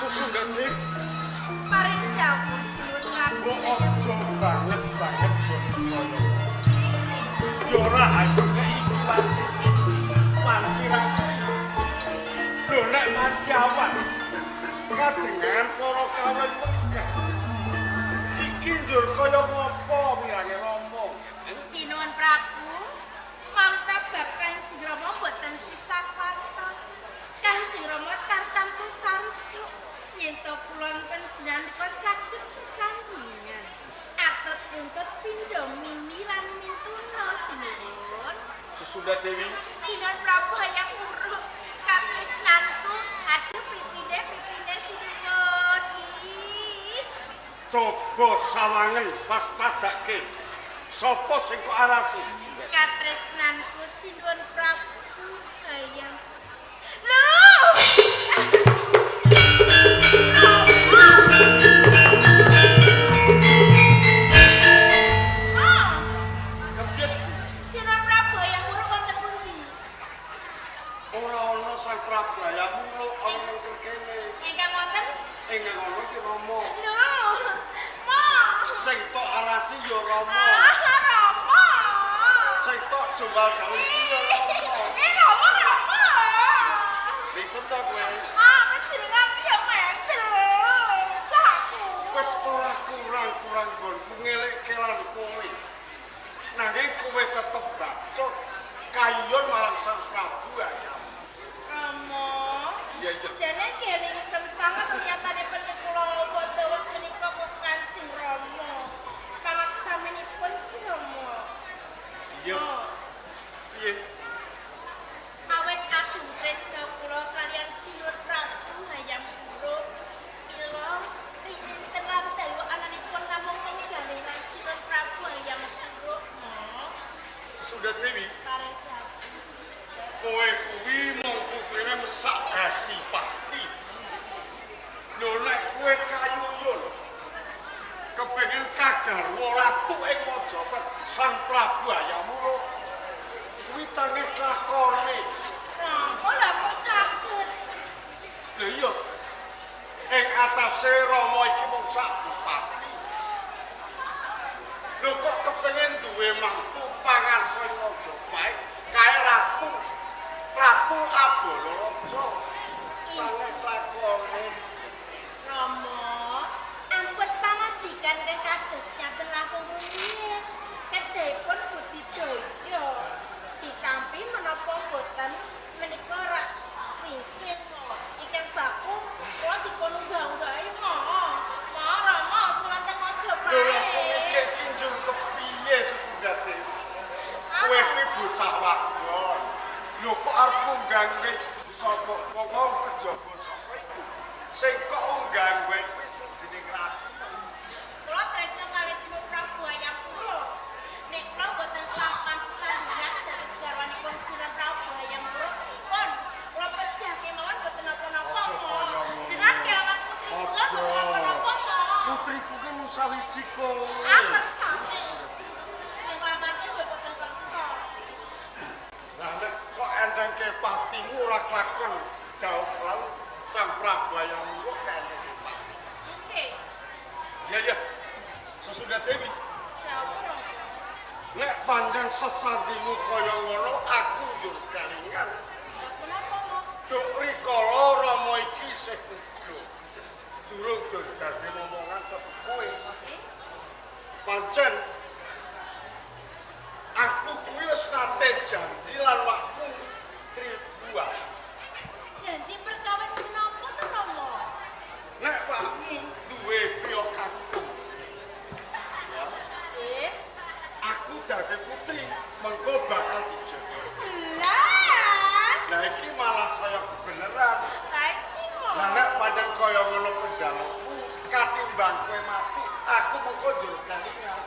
Susundati. Paring dawuh sinuwun Prabu. Ojo banget koyo. Yo ora ayo iki panciran. Lho nek pancawan kadengan para kawen wegah. Iki njur kaya ngopo mirange Rama? Sinuwun Prabu, mantap bab Kanjeng Rama boten sisa kantos. Kanjeng Rama tartamtu sarujuk yen to kula panjenengan kok saged sesandingan. Atut nuntut pindha mimi lan mintuna sinuwun. Sesudah Dewi. Sinuwun Prabu hayang uruk katresnanku aduh pipine sinuwun. Ih. Coba sawangen pas padake. Sapa sing kok arasi? Katresnanku sinuwun Prabu hayang. Loh! Kepiye Sinuwun Prabu hayang uruk wonten pundi? ora ana Sang Prabu hayang muluk ana ning kene. Ingkang wonten? Ingkang ana ki Rama. Loh! Ma! Sing tok arasi ya Rama. Rama! Sing tok jombal jawi ki ya Rama. Rama! Lisen ta kowe? Panjenengan ya mendel. Aku. Wis ora kurang nggonku ngelekke lan kowe. Nanging kowe tetep bacot kayun marang Sang Prabu ayam. Rama. Iya. Jane keling semsangat ternyata kula wonten menika kok Kanjeng Rama. Pangaksamanipun Rama. Iya. Piye? Awet agung tresna kula kaliyan Sinuwun Prabu hayam uruk mila rinten lan dalu ananipun namung ninggalih lan Sinuwun Prabu hayam uruk. Sudah Dewi, Pareng dawuh. kowe kuwi mung putrine mesak hati pati. Lho nek kowe kayuyul kepengin kagarwa ratu ing Majapahit Sang Prabu Ayamulo kuwi tangih lakone. Rama lha kok saged. Lha iya. Ing atase Rama iki mung sak bupati. Lho kok kepengin duwe mantu pangarsa ing Majapahit kae Ratu Abalaraja. Tangih lakone. Rama, ampun pangandikan kang kados nyaten langkung rumiyin. Kedahipun budidaya ditampi menapa boten menika rak wingking kok. Ingkang baku kula dipun unggah-unggahi Rama suwanten aja Lho lha kowe bae. iki njur kepiye Sesundate? Kowe iki bocah wadon. Lho kok arep munggangke sapa wong kejaba sapa iku? Sing kok unggangke wis jeneng ratu. Kula tresna kalih Sinuwun Prabu hayam uruk. Nek kula boten kelapan sesandingan dados garwanipun Sinuwun Prabu hayam uruk, pun kula pejah kemawon boten napa-napa. Aja kaya ngono. Dengan kelangan putri kula boten napa-napa. Putriku ki mung sawiji kowe. Kersa. Ing lamane kowe boten kersa. Lah nek kok endengke patimu ora klakon dawuh lalu Sang Prabu Ayamulo kene. Nggih. Ya. Sesudah Dewi. Syawura. Nek panjang sesandimu kaya ngono aku njur kalingan. Kenapa mau? Duk rikala Rama iki isih muda. Durung dadi momongan karo kowe. Pancen aku kuwi wis nate janji lan wakmu tribuan. Janji perkawis menapa to Rama? Nek wakmu duwe priya kakung. Ya, Nggih. aku dadi putri mengko bakal dijogo. Lah. Lah iki malah saya kebenaran. Raji kok. Lah nek pancen kaya ngono penjalukmu katimbang kowe mati, aku mengko njur kalingan.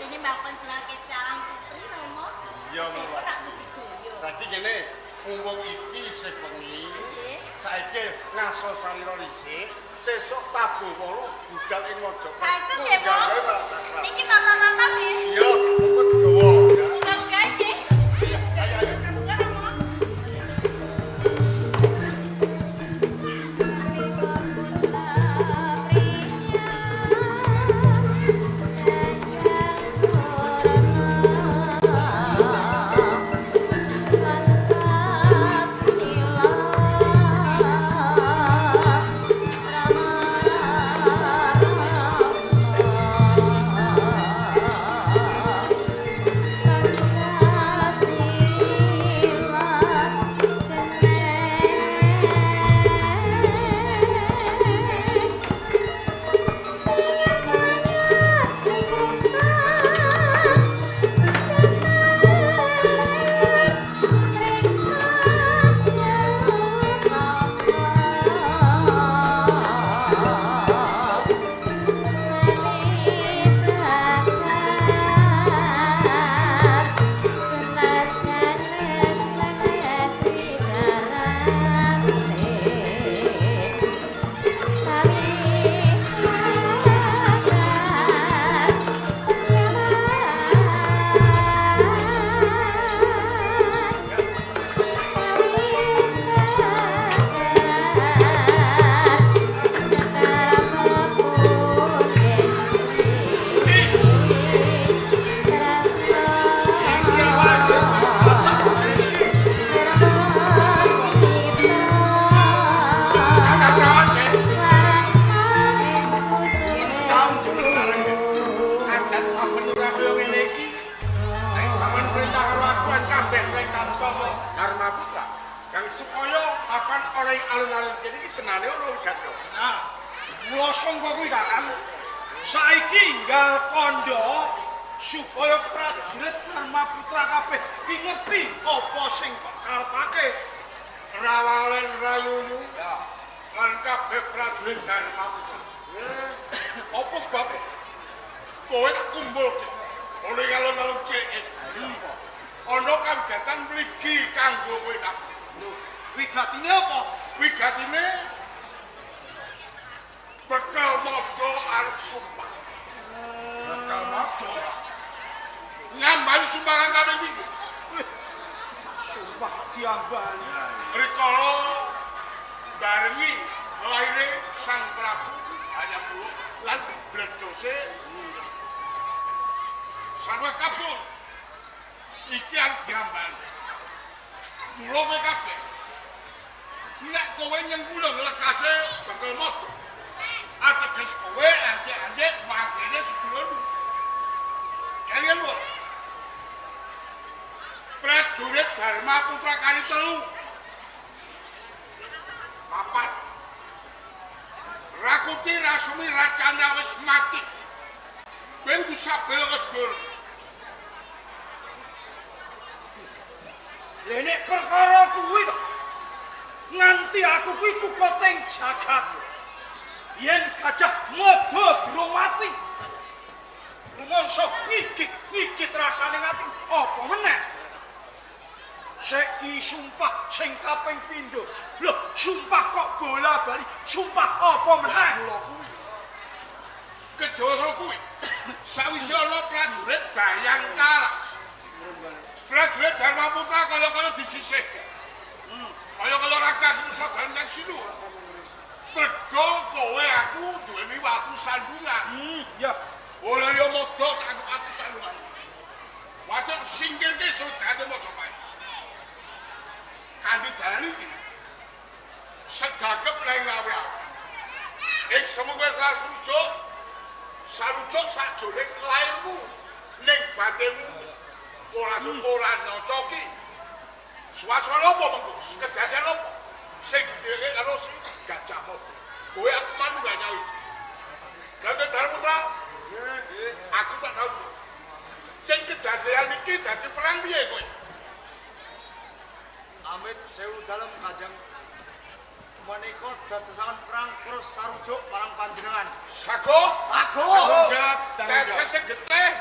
Ini mbak panjenengan kecaran putri Rama. Iya, Iku Mama. nak budidaya. Saiki ngene, mumpung iki isih bengi, Nggih. saiki ngaso salira dhisik, sesuk tabuh wolu budal ing Majapahit. Saestu nggih, Bu. Gawe Pracakrama. Niki tata-tata nggih. Iya, monggo digawa ya. Enggak nggih. Iya, ayo. Enggak Rama. Putra senengane ono wigatnya. Nah, mula sangka kuwi Kakang. Saiki enggal kandha supaya prajurit Dharma Putra kabeh ki ngerti apa sing kok karepake. Rawalen rayuyu. Ya. Lan kabeh prajurit Dharma Putra. Apa sebabnya? Kowe tak kumpulke. Oleh alon-alon cilik. Ana kagatan mligi kanggo kowe kabeh. Wigatine apa? Wigatine bekal modo arep sumpah. Bekal modo. Ngambali sumpah kang kaping pindho. Sumpah diambali. Rikala barengi laire Sang Prabu Hayamwulo lan bledose sarwa kabur. Iki arep diambali. Mula kowe kabeh nek kowe nyengkulung lekase bakal moto. Ateges kowe anjek-anjek mangkene sedulurmu. Kalian lho. Prajurit Dharma Putra kali 3. Papat. Rakuti Rasmi Racana wis mati. Kowe bisa bela ke sedulurmu. Nek perkara kuwi to. Nganti aku kuwi kukoting jagat. Yen Gajah Mada durung mati. Rumangsa ngikit rasane ngati. Apa meneh? Saiki sumpah sing kaping pindho. Lho, sumpah kok bola-bali. Sumpah apa meneh? Kula kuwi. Kejaba kuwi. Sawise ana prajurit Bayangkara. Prajurit Dharma Putra kaya-kaya disisihke. Kaya-kaya rakyat Nusa Dandang Sinu. Mergo kowe aku duweni waktu sandungan. Ya. Ora yo modho tak aku sandungan. Wajib singkirke sujate Majapahit. Kanthi dalan iki sedagep leng lawe. Ing semoga sarujuk sajroning lairmu ning batinku ora nyocoki. Swasana apa mengko? Kedadean apa? Sing dhewe karo si Gajah Mada. Kowe aku manunggal nyawi. Lah Dharma Putra? Nggih. Aku tak tahu. Yen kedadean iki dadi perang piye kowe? Amit sewu dalem Kajeng. Menika dadosan perang terus sarujuk marang panjenengan. Sago? Sago. Tegese getih.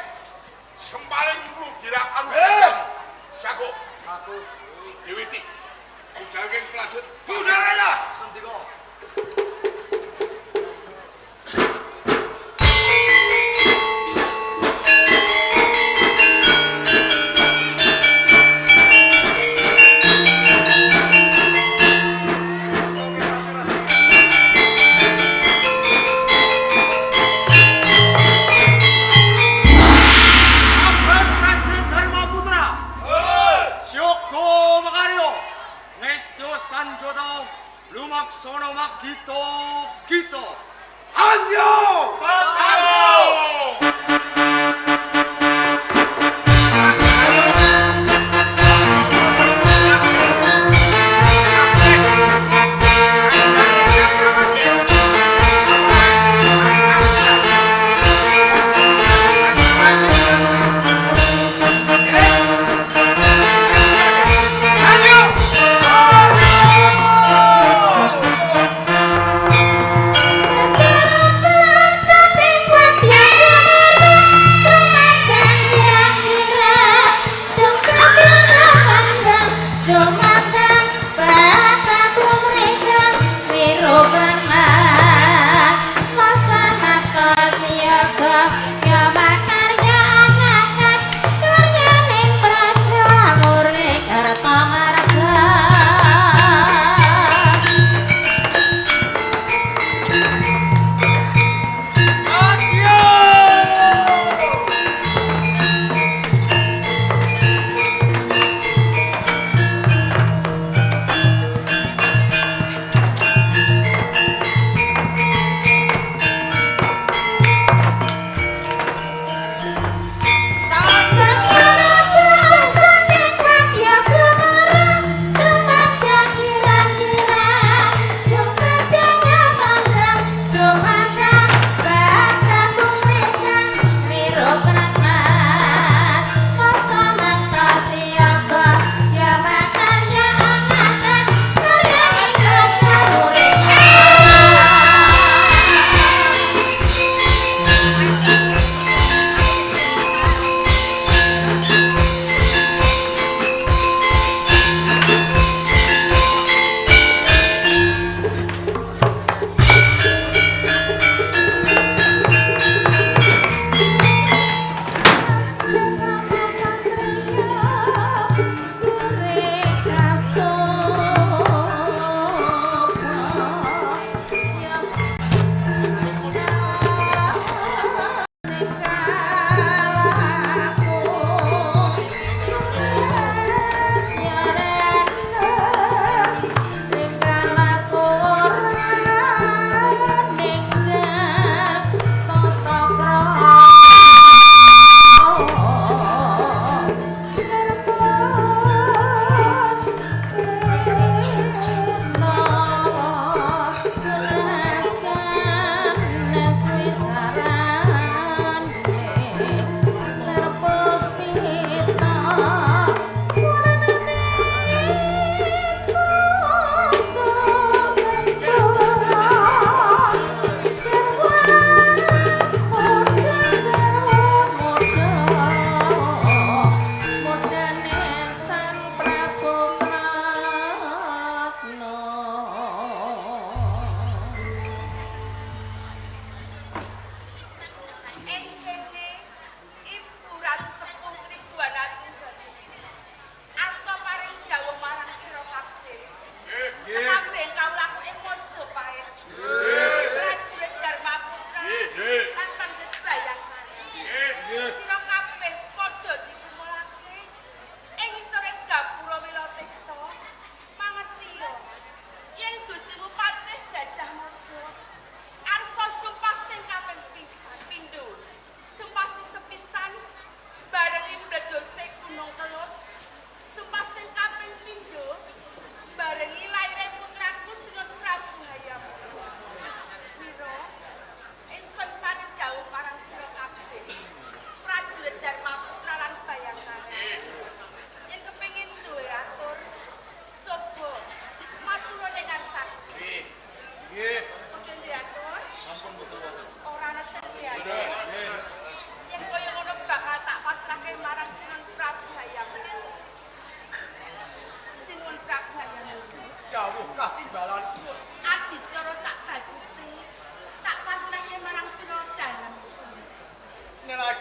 Sempaling dirakan. Sago. Sago. Diwiti. Budalke prajurit. Budallah. Sendika. Sono makito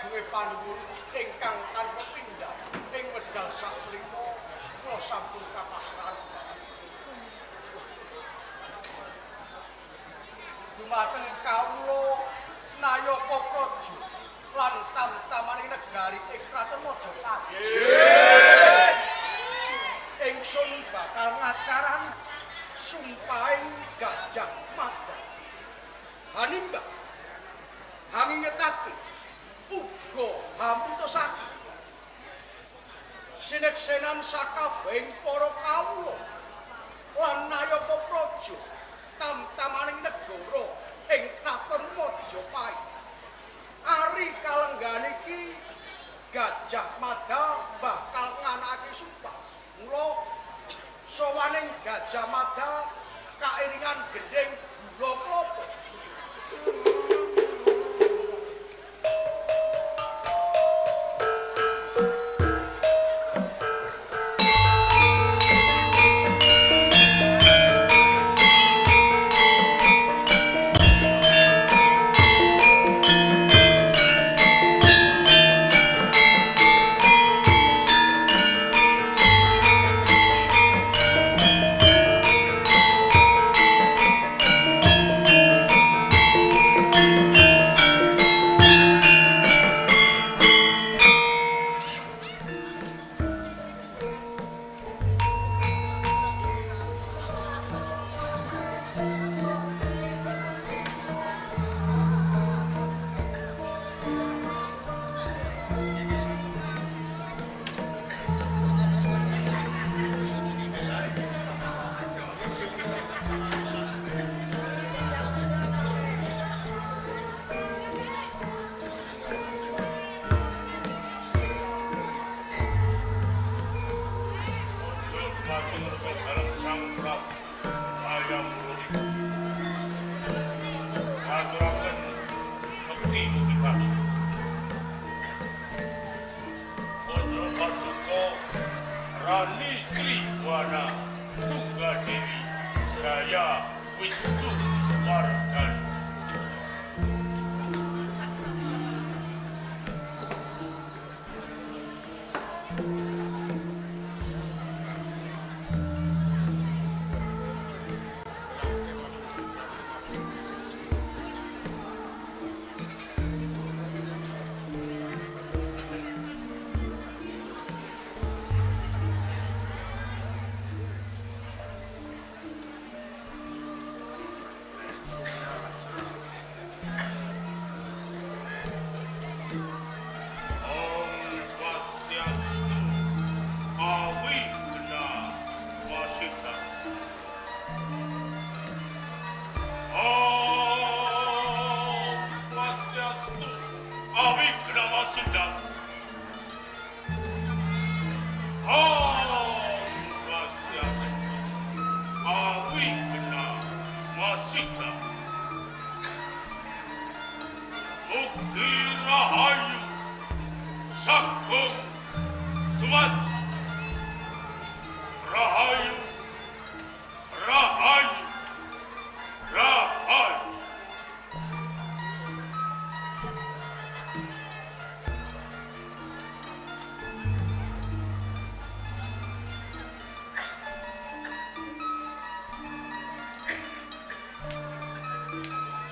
agunge panuwun ingkang tanpa pindhah ing wedal sapunika kula sampun kapasrahan. Dumateng kawula Nayaka Praja lan tam-tamaning negari ing Kraton Majapahit. Ingsun bakal ngacaran sumpahing Gajah Mada. Hanimbah hangingetake uga hamutusake sineksenan sakabehing para kawula lan Nayaka Praja tam-tamaning negara ing Kraton Majapahit. Ari kalenggan iki Gajah Mada bakal nganakake sumpah. Mula sawaning Gajah Mada kairingan gending gula klapa. Rani Triwana Tunggadewi Jaya Wisnu Wardhani.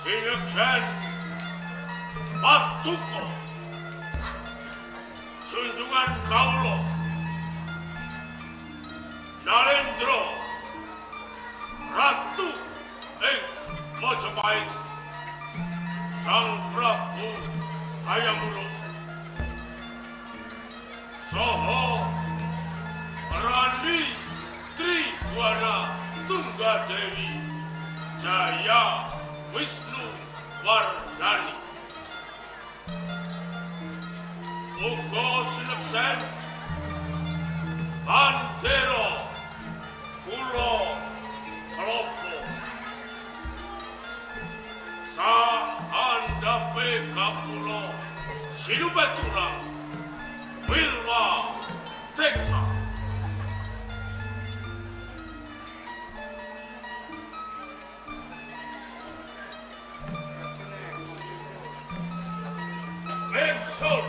Sineksen Patuko junjungan kawula Narendra Ratu ing Majapahit Sang Prabu Hayamuruk saha Rani Triwana Tunggadewi Jaya Wisnu Wardhani. Uga sineksen Bandera Kula Klapa saandhape kapula sinupeturang Wilwa Tekta. Sun.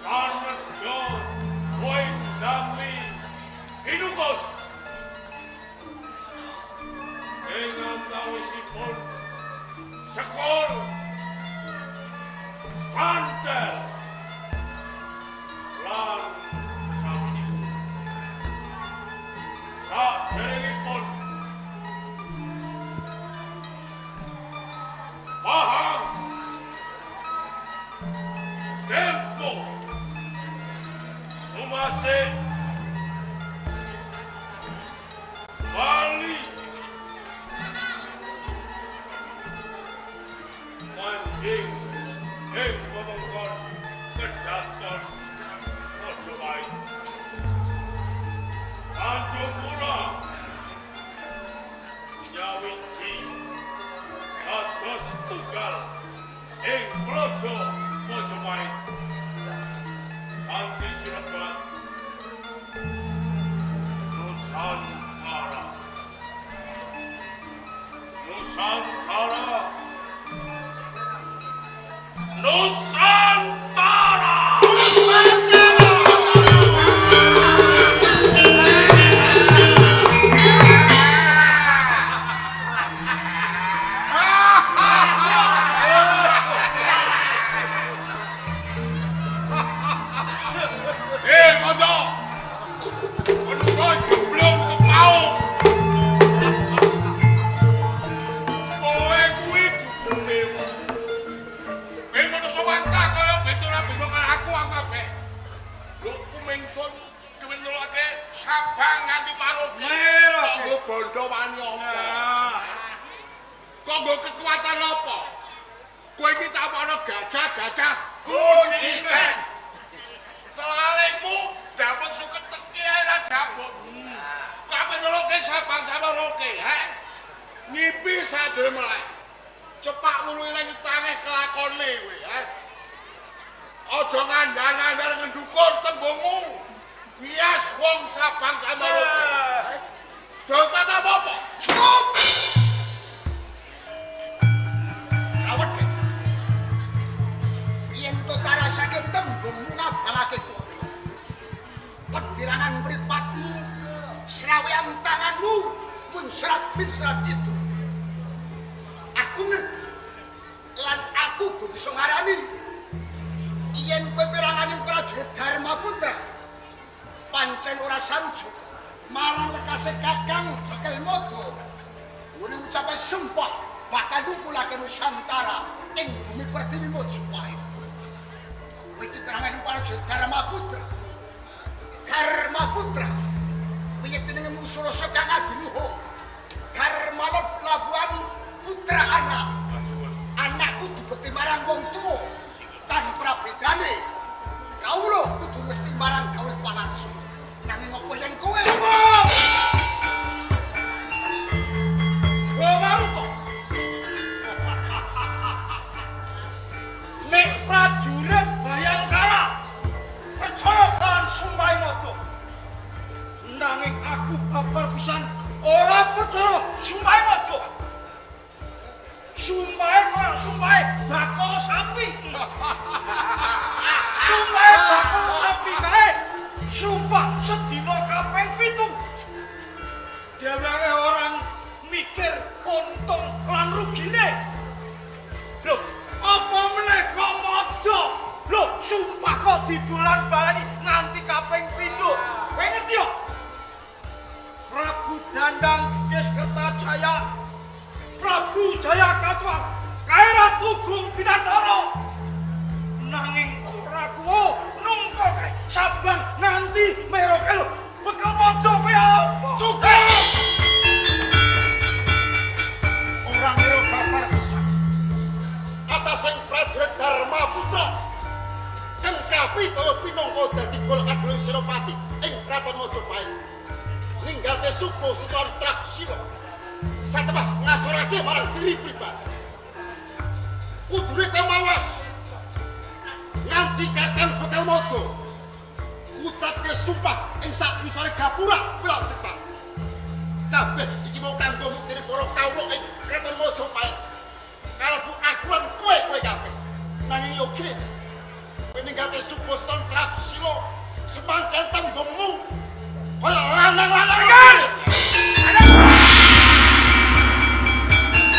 Kanada Wing Dami Hinukos. Dengan tawisipun sekol pantel lan sesaminipun. Saderengipun paham tempo sumasih Bali mancing wewengkon kedaton Mojopahit Tanjung Pura nyawiji dados tunggal ing Praja Mojopahit kanthi sinebat Nusantara. Nusantara. Nusantara. Kondo. Manusa gemblong kepau. Kowe kuwi dukune. Ben manusa wangkah kaya beda ora beda karo aku kabeh. Lho kumengsun diweneloke Sabang nganti Maroke. Kanggo bondo wani apa? Kanggo kekuatan apa? Kowe iki tak ana gajah-gajah kuningan. Telalingmu dapat suket teki ae dapat. Kabeh noloke Sabang sama Roke, ha? Ngipi sadhe melek. Cepak nguluhi nang tangeh kelakone kowe, ha? Aja ngandang-andang ngendukur tembungmu. Bias wong Sabang sama Roke. Dompet apa? Cukup. Awet. Yen to tarasake tembungmu ngabangake kowe. Pendirangan mripatmu, serawean tanganmu muncrat-muncrat itu. Aku ngerti, lan aku go bisa ngarani yen peperanganing prajurit Dharmaputra pancen ora sarujuk marang lekase Kakang Bekelmodo. Kuwi ucapan sumpah bakal numpulake Nusantara ing bumi pertiwi Mojopahit. Kuwi peperangan prajurit Dharmaputra. Dharmaputra kuwi jenenge musuh rasa kang adiluhung. Dharmalot labuhan putra anak. Anakku dibekti marang wong tuwa tanpa bedane. Kawula kudu mesti marang gawe panarso. Nanging apa yen kowe? Maruko. Nek prajurit Bayangkara percaya kan Sumpah Modo. Nanging aku babar pisan ora percaya Sumpah Modo. Sumpah kok sumpah bakal sapi. Sumpah bakal sapi kae. Sumpah sedina kaping 7. Dheweke orang mikir untung lan rugine. Lho, apa meneh kok Modo? Lho, sumpah kok dibolan-balani nganti kaping 7. Kowe ngerti yo? Prabu Dandang Des Kertajaya, Prabu Jayakatwang, kae Ratu Gung Binatara. Nanging ora kuwo nungko kae Sabang nganti Merauke lho. Bekelmodo kowe apa? Cukup! Orang ngira babar pisan. Atasing prajurit Dharmaputra kang kapitala pinangka dadi gol ageng Senopati ing Kraton Mojopahit. Ninggalke suku sikon Traksila. Satebah ngasorake marang diri pribadi. Kudune kemawas nganti Kakang Bekelmodo ngucapke sumpah ing sak ngisore gapura kula tetap. Kabeh iki mau kanggo muktine para kawula ing Kraton Mojopahit. Kalebu aku lan kowe kabeh. yen tembungmu kaya lanang-lanang.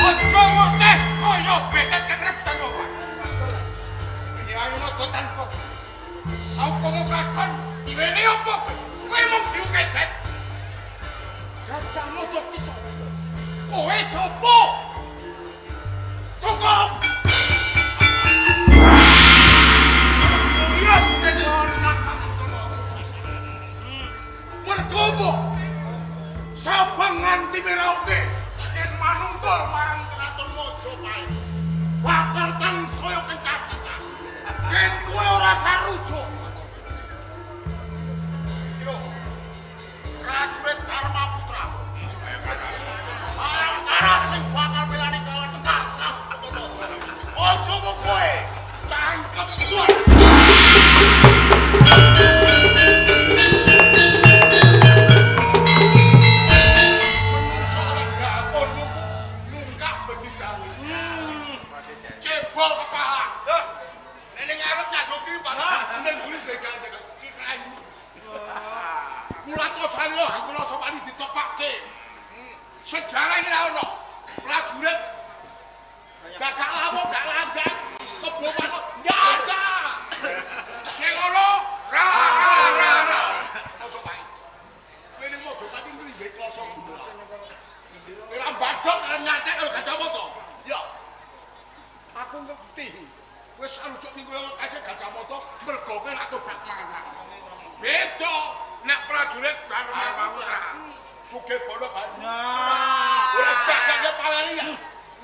Ojo ngoceh kaya betet kerep tanoan. Ini ayo moto tanpa. Sapa mau kakon, iwene opo? Kowe mung diukeset. Gajah moto pisau. Kowe sapa? Cukup! Iya sudah nakam mergobo sabang nganti merauke yen manunggal marang Keraton Mojopahit bakal tansaya kencang-kencang yen kowe ora sarujuk yo prajurit Dharma Putra Bayangkara sing bakal belani kawan kakang ojo kok kowe cangkem kuat. Cebol kepala. Nenek ngarep nyadoki Pak. Ning guri degang-degang iki kayu. Mula tosan lho aku rasa wani ditopakke. Sejarah iki ra ono. Prajurit gagak lawo gak langgak keboban nyada. Sing ono ra. Ojo bae. Kene mojo tadi ngriwe kloso gula. Ora badhok nyatek karo Gajah Mada. Ya. Aku ngerti. Wis sarujuk minggu kasih Gajah Mada mergo kowe ra tobat mangan. Beda nek prajurit Dharma Putra. Sugih bono banyu. Nah, ora jagane paweli ya.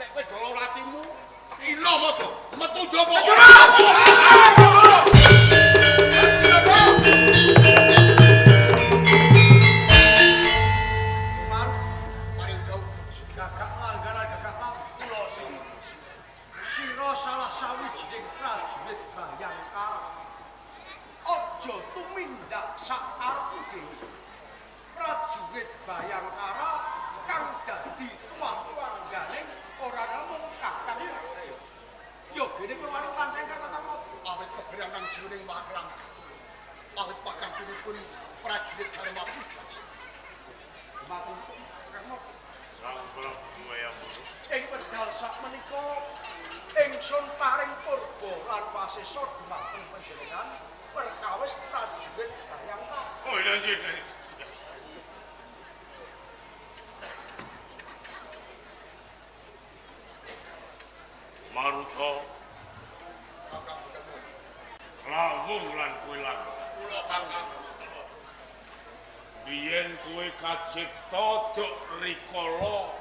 Nek kowe dolo ratimu ino moto metu jowo. Salah sawijining prajurit Bayangkara. Aja tumindak sak arepmu dhewe. Prajurit Bayangkara kang dadi tuwa-tuwangganing ora namung kakang yo gene perwani pancen karo tamu. Awit keberangan jroning maklang. Awit pakantunipun prajurit Dharma Putra. Matur kanggo Sang Prabu Wayang Wuru. ing wedal sakmenika ingsun paring purba lan wasesa dhumateng panjenengan perkawis prajurit Bayangkara. Oh, iya nggih. Maruta Kakang Budamu. lawung lan kowe lan. Kula kakang. Biyen kowe kacipta duk rikala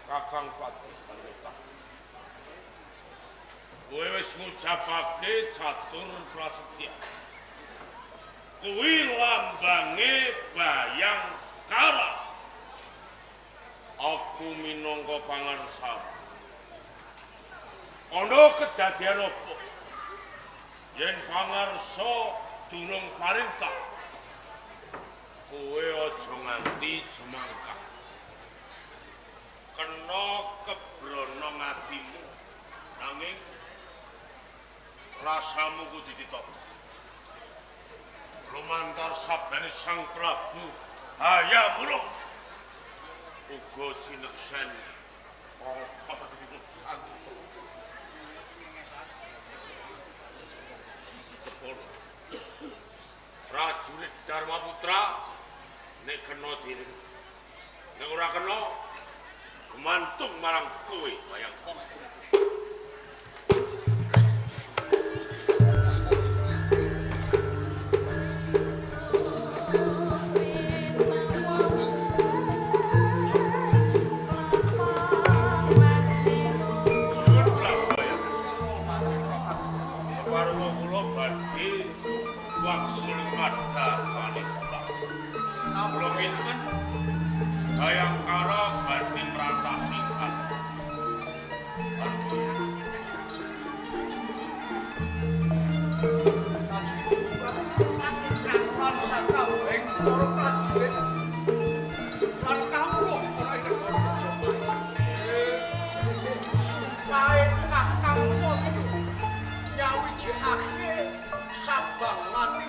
Kakang Patih Pandita. Kowe wis ngucapake catur prasetya. Kuwi lambange Bayangkara. Aku minangka pangarsa. Ana kedadian apa? Yen pangarsa durung parintah, kowe aja nganti jumangkah. Kena kebrono atimu. Nanging rasamu kudu ditata. Lumantar sabdane Sang Prabu Hayam Wuruk uga sineksen prajurit Dharma Putra nek kena diri. Nek ora kena gumantung marang kowe Bayangkara. Bayangkara badhe merantasi Sabang nganti